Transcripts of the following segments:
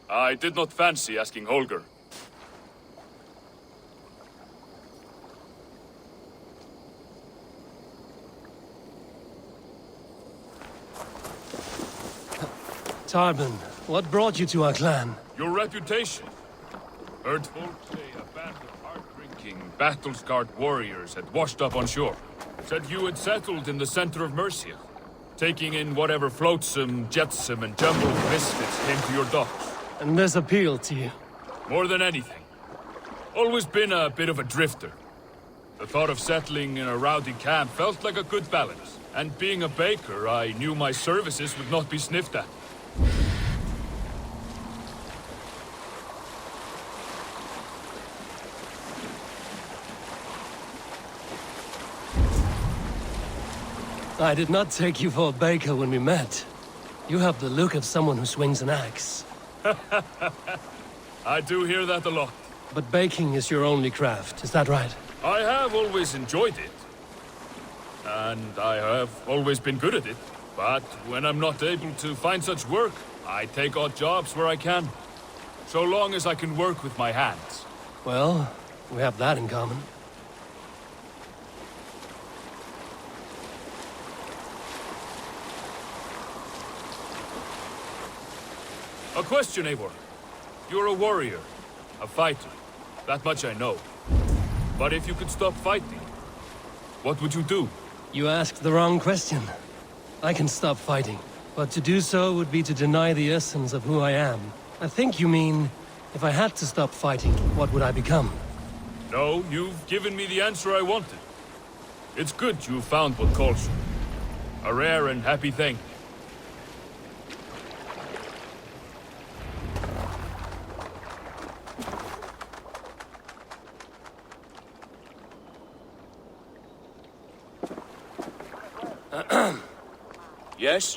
I did not fancy asking Holger. Tarban, what brought you to our clan? Your reputation. Heard folk say a band of hard-drinking, battle-scarred warriors had washed up on shore. Said you had settled in the center of Mercia, taking in whatever flotsam, jetsam, and jumble of misfits came to your docks. And this appealed to you? More than anything. Always been a bit of a drifter. The thought of settling in a rowdy camp felt like a good balance. And being a baker, I knew my services would not be sniffed at. I did not take you for a baker when we met. You have the look of someone who swings an axe. I do hear that a lot. But baking is your only craft, is that right? I have always enjoyed it. And I have always been good at it. But when I'm not able to find such work, I take odd jobs where I can. So long as I can work with my hands. Well, we have that in common. A question, Eivor. You're a warrior, a fighter. That much I know. But if you could stop fighting, what would you do? You asked the wrong question. I can stop fighting, but to do so would be to deny the essence of who I am. I think you mean, if I had to stop fighting, what would I become? No, you've given me the answer I wanted. It's good you found what calls you. A rare and happy thing.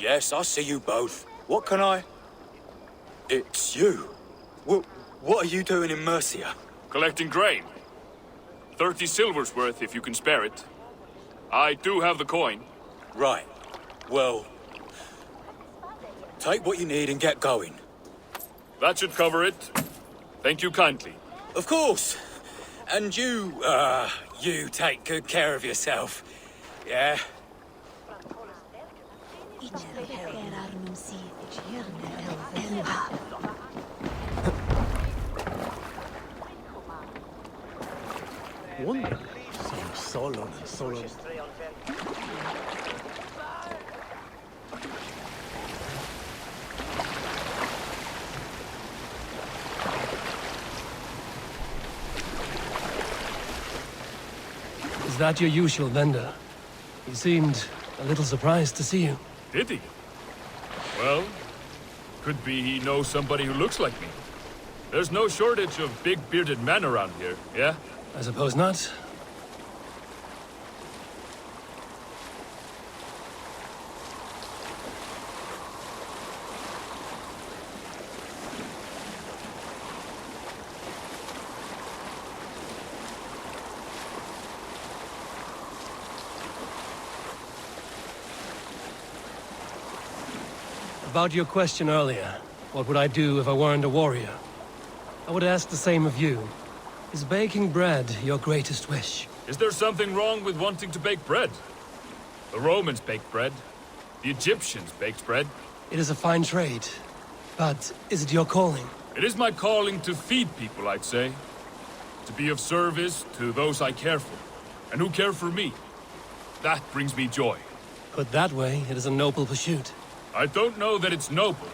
Yes, I see you both. What can I... It's you. What are you doing in Mercia? Collecting grain. 30 silver's worth if you can spare it. I do have the coin. Right. Well... take what you need and get going. That should cover it. Thank you kindly. Of course. And you take good care of yourself. Yeah? Solo. Is that your usual vendor? He seemed a little surprised to see you. Did he? Well, could be he knows somebody who looks like me. There's no shortage of big bearded men around here, yeah? I suppose not. About your question earlier, what would I do if I weren't a warrior? I would ask the same of you. Is baking bread your greatest wish? Is there something wrong with wanting to bake bread? The Romans baked bread. The Egyptians baked bread. It is a fine trade. But is it your calling? It is my calling to feed people, I'd say. To be of service to those I care for, and who care for me. That brings me joy. Put that way, it is a noble pursuit. I don't know that it's noble.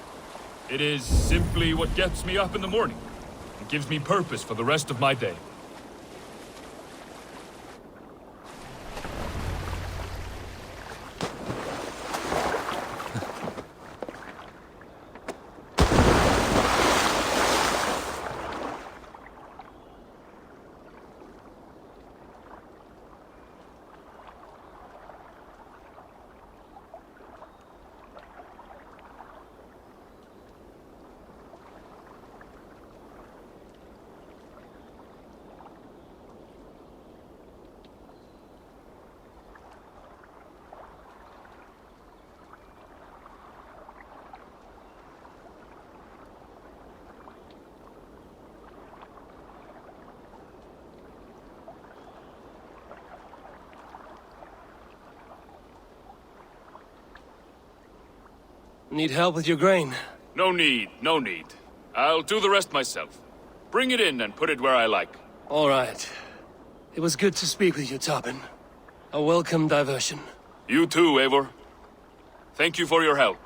It is simply what gets me up in the morning. It gives me purpose for the rest of my day. Need help with your grain? No need, no need. I'll do the rest myself. Bring it in and put it where I like. All right. It was good to speak with you, Tobin. A welcome diversion. You too, Eivor. Thank you for your help.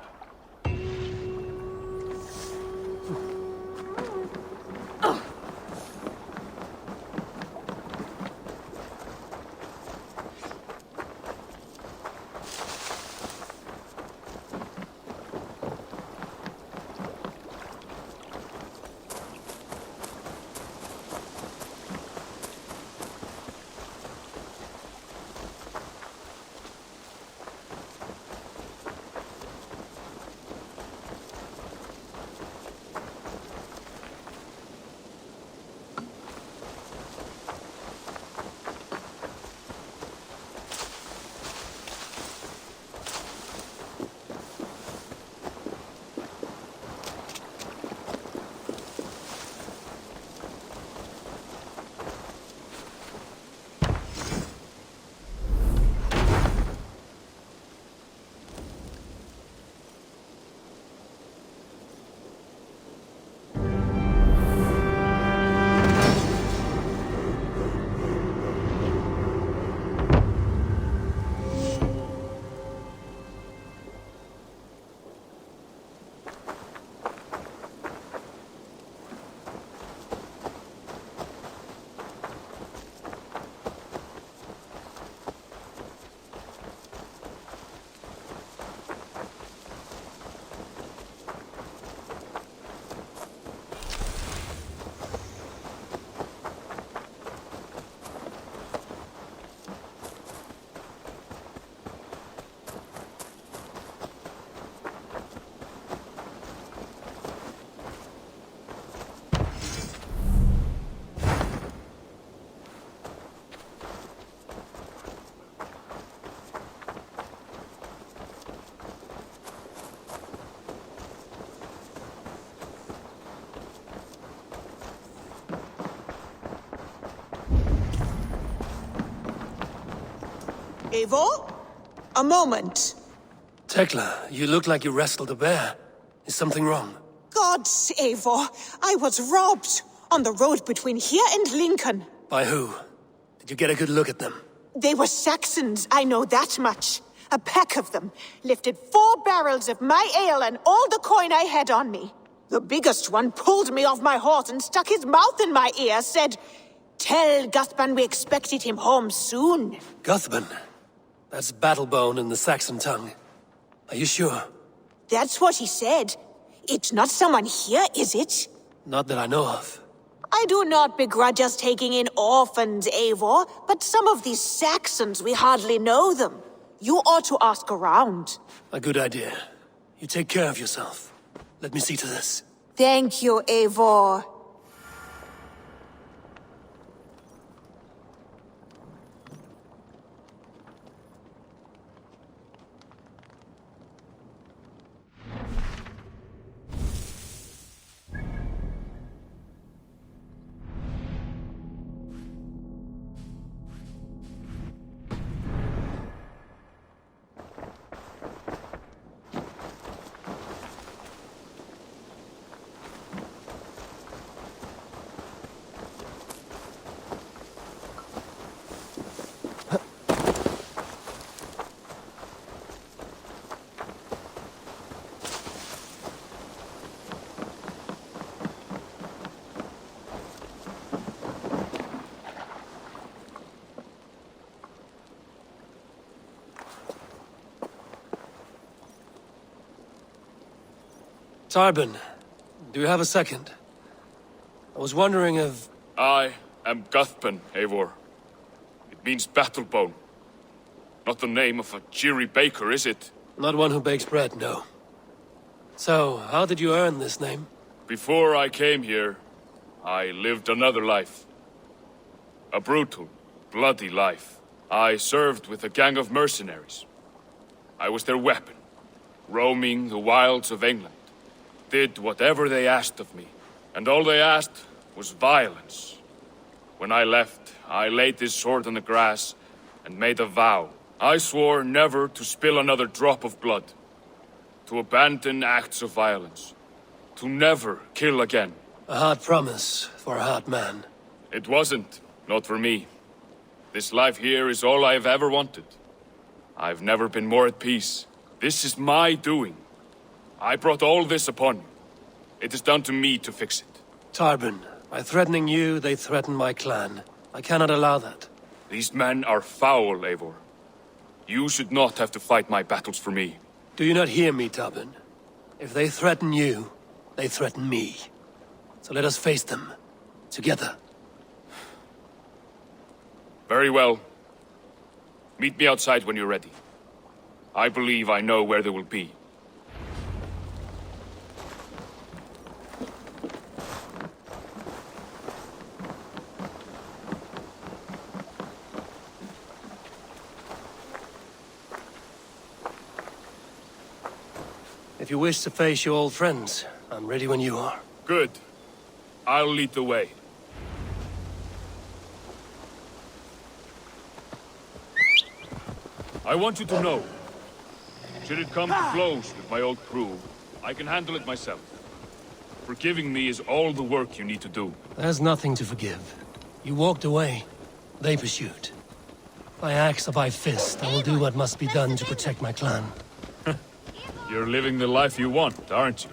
Eivor? A moment. Tekla, you look like you wrestled a bear. Is something wrong? Gods, Eivor, I was robbed on the road between here and Lincoln. By who? Did you get a good look at them? They were Saxons, I know that much. A pack of them lifted 4 barrels of my ale and all the coin I had on me. The biggest one pulled me off my horse and stuck his mouth in my ear, said, "Tell Guthban we expected him home soon." Guthban? That's Battlebone in the Saxon tongue. Are you sure? That's what he said. It's not someone here, is it? Not that I know of. I do not begrudge us taking in orphans, Eivor, but some of these Saxons, we hardly know them. You ought to ask around. A good idea. You take care of yourself. Let me see to this. Thank you, Eivor. Tarbin, do you have a second? I was wondering if... I am Guthban, Eivor. It means Battlebone. Not the name of a cheery baker, is it? Not one who bakes bread, no. So, how did you earn this name? Before I came here, I lived another life. A brutal, bloody life. I served with a gang of mercenaries. I was their weapon, roaming the wilds of England. Did whatever they asked of me, and all they asked was violence. When I left, I laid this sword on the grass and made a vow. I swore never to spill another drop of blood. To abandon acts of violence. To never kill again. A hard promise for a hard man. It wasn't. Not for me. This life here is all I have ever wanted. I've never been more at peace. This is my doing. I brought all this upon you. It is down to me to fix it. Tarbin, by threatening you, they threaten my clan. I cannot allow that. These men are foul, Eivor. You should not have to fight my battles for me. Do you not hear me, Tarbin? If they threaten you, they threaten me. So let us face them. Together. Very well. Meet me outside when you're ready. I believe I know where they will be. If you wish to face your old friends, I'm ready when you are. Good. I'll lead the way. I want you to know, should it come to blows with my old crew, I can handle it myself. Forgiving me is all the work you need to do. There's nothing to forgive. You walked away. They pursued. By axe or by fist, I will do what must be done to protect my clan. You're living the life you want, aren't you?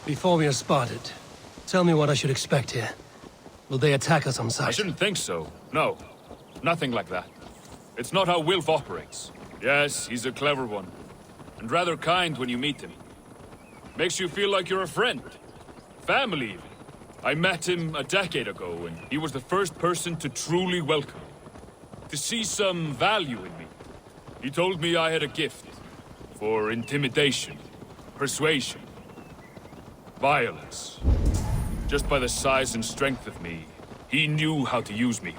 Before we are spotted, tell me what I should expect here. Will they attack us on sight? I shouldn't think so. No. Nothing like that. It's not how Wilf operates. Yes, he's a clever one. And rather kind when you meet him. Makes you feel like you're a friend. Family, even. I met him a decade ago, and he was the first person to truly welcome me. To see some value in me. He told me I had a gift. For intimidation. Persuasion. Violence. Just by the size and strength of me, he knew how to use me.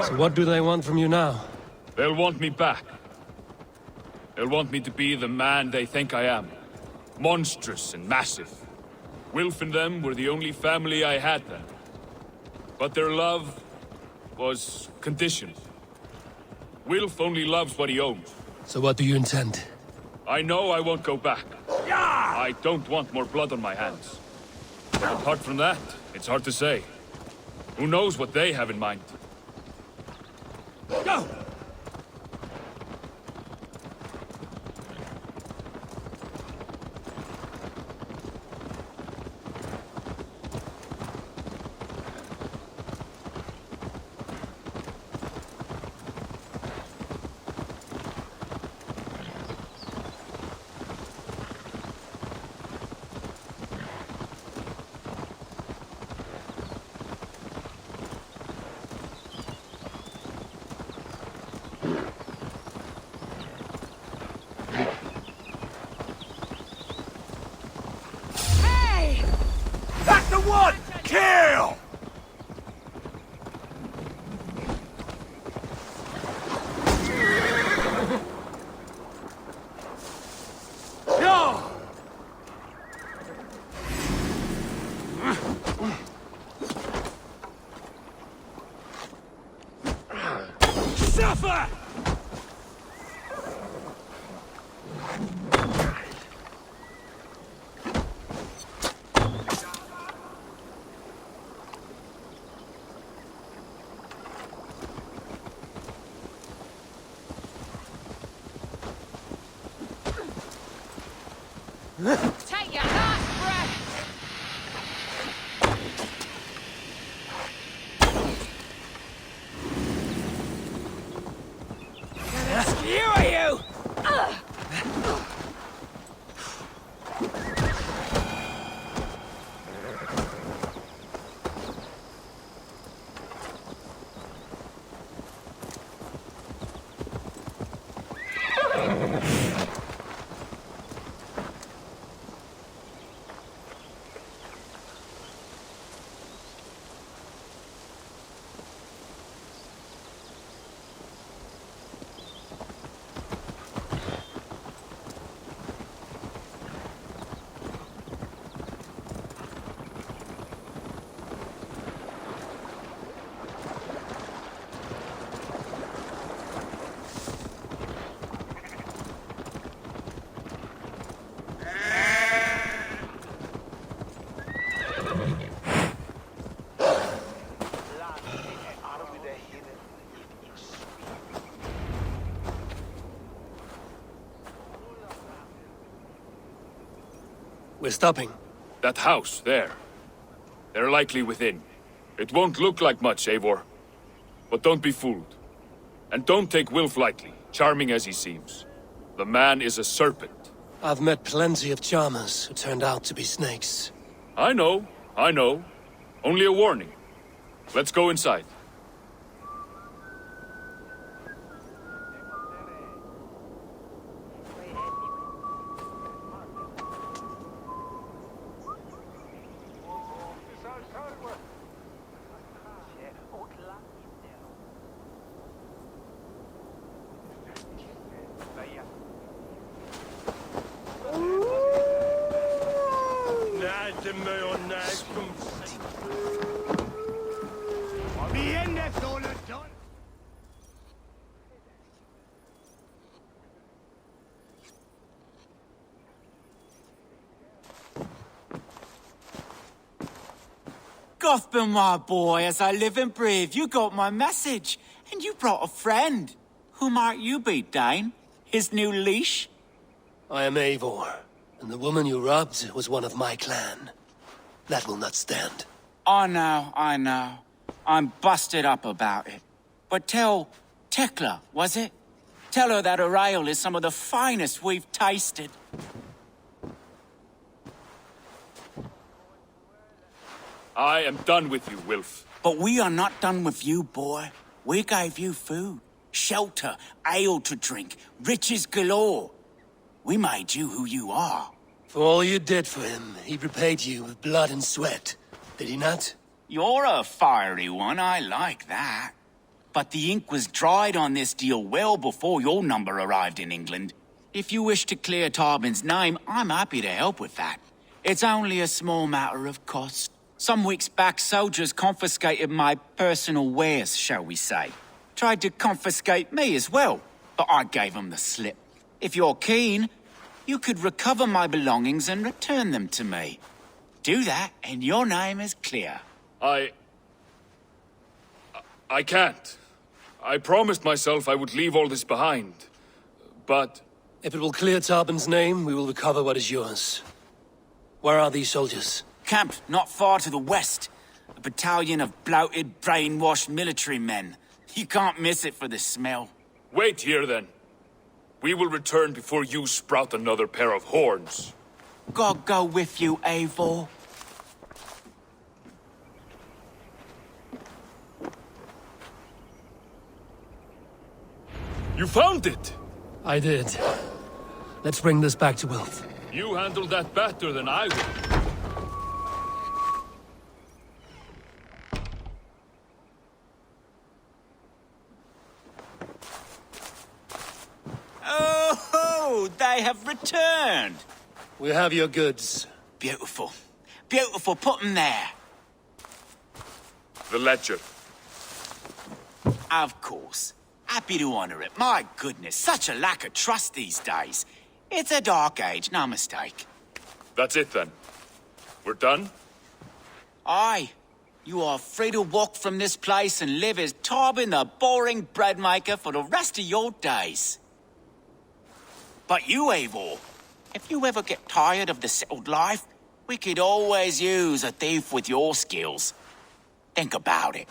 So what do they want from you now? They'll want me back. They'll want me to be the man they think I am. Monstrous and massive. Wilf and them were the only family I had then. But their love was conditional. Wilf only loves what he owns. So what do you intend? I know I won't go back. I don't want more blood on my hands. But apart from that, it's hard to say. Who knows what they have in mind? Go! That's the one! Kill! Suffer! Take your last breath! We're stopping. That house, there. They're likely within. It won't look like much, Eivor. But don't be fooled. And don't take Wilf lightly, charming as he seems. The man is a serpent. I've met plenty of charmers who turned out to be snakes. I know. Only a warning. Let's go inside. Gothman, my boy, as I live and breathe, you got my message. And you brought a friend. Who might you be, Dane? His new leash? I am Eivor, and the woman you robbed was one of my clan. That will not stand. I know. I'm busted up about it. But tell Tekla, was it? Tell her that her ale is some of the finest we've tasted. I am done with you, Wilf. But we are not done with you, boy. We gave you food, shelter, ale to drink, riches galore. We made you who you are. For all you did for him, he repaid you with blood and sweat. Did he not? You're a fiery one, I like that. But the ink was dried on this deal well before your number arrived in England. If you wish to clear Tarbin's name, I'm happy to help with that. It's only a small matter of cost. Some weeks back, soldiers confiscated my personal wares, shall we say. Tried to confiscate me as well, but I gave them the slip. If you're keen, you could recover my belongings and return them to me. Do that, and your name is clear. I can't. I promised myself I would leave all this behind. But If it will clear Tarbin's name, we will recover what is yours. Where are these soldiers? Camped not far to the west. A battalion of bloated, brainwashed military men. You can't miss it for the smell. wait here then. We will return before you sprout another pair of horns. God go with you, Eivor. You found it! I did. Let's bring this back to Wilf. You handled that better than I would. Oh, they have returned. We have your goods. Beautiful. Beautiful, put them there. The ledger. Of course. Happy to honor it. My goodness, such a lack of trust these days. It's a dark age, no mistake. That's it then. We're done? Aye. You are free to walk from this place and live as Tarbin the boring bread maker for the rest of your days. But you, Eivor, if you ever get tired of the settled life, we could always use a thief with your skills. Think about it.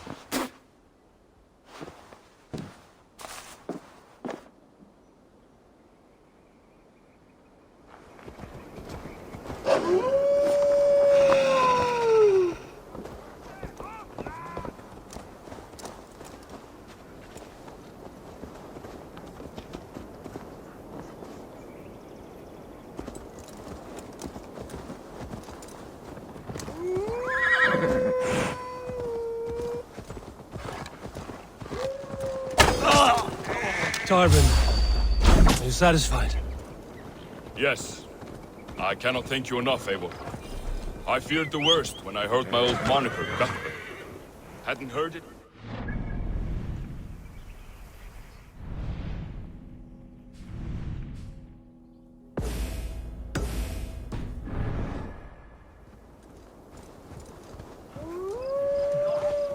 Tarbin, are you satisfied? Yes. I cannot thank you enough, Eivor. I feared the worst when I heard my old moniker, Guthman. Hadn't heard it?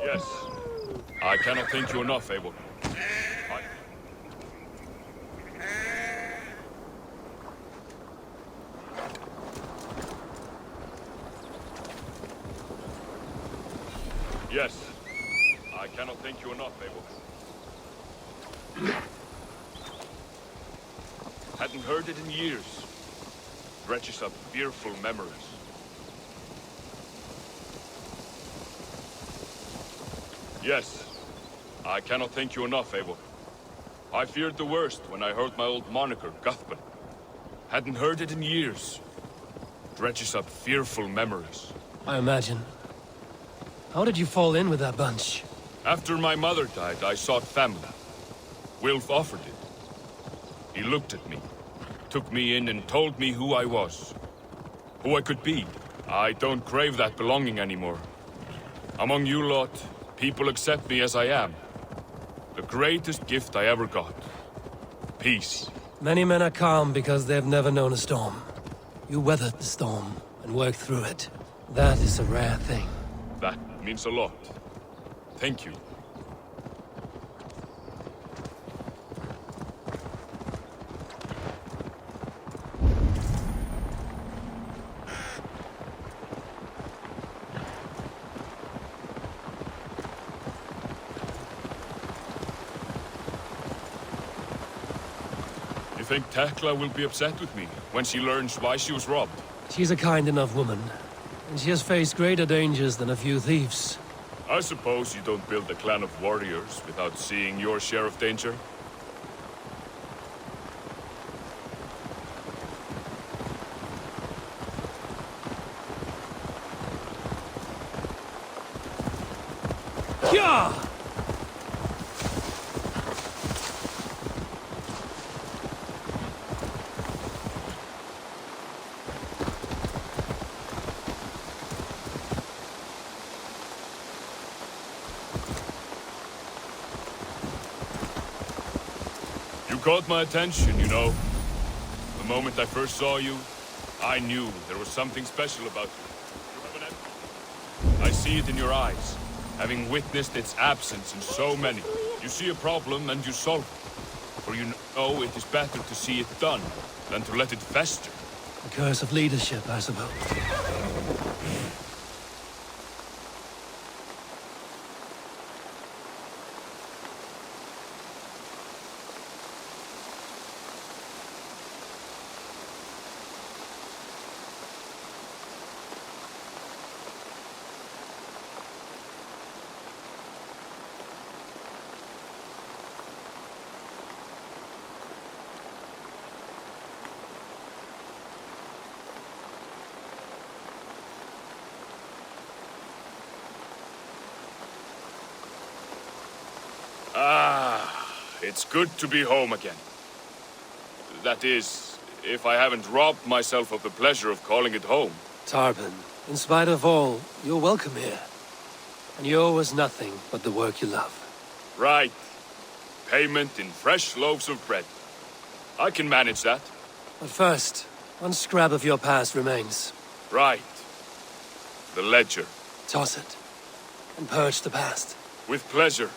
Yes. I cannot thank you enough, Eivor. Yes. I cannot thank you enough, Abel. Hadn't heard it in years. Dredges up fearful memories. Yes. I cannot thank you enough, Abel. I feared the worst when I heard my old moniker, Guthman. Hadn't heard it in years. Dredges up fearful memories. I imagine. How did you fall in with that bunch? After my mother died, I sought family. Wilf offered it. He looked at me, took me in and told me who I was. Who I could be. I don't crave that belonging anymore. Among you lot, people accept me as I am. The greatest gift I ever got. Peace. Many men are calm because they've never known a storm. You weathered the storm and worked through it. That is a rare thing. That means a lot. Thank you. You think Tekla will be upset with me when she learns why she was robbed? She's a kind enough woman, and she has faced greater dangers than a few thieves. I suppose you don't build a clan of warriors without seeing your share of danger? Yeah! You caught my attention, you know. The moment I first saw you, I knew there was something special about you. You have an empathy. I see it in your eyes, having witnessed its absence in so many. You see a problem and you solve it. For you know it is better to see it done than to let it fester. The curse of leadership, I suppose. It's good to be home again. That is, if I haven't robbed myself of the pleasure of calling it home. Tarban, in spite of all, you're welcome here. And you owe us nothing but the work you love. Right. Payment in fresh loaves of bread. I can manage that. But first, one scrap of your past remains. Right. The ledger. Toss it, and purge the past. With pleasure.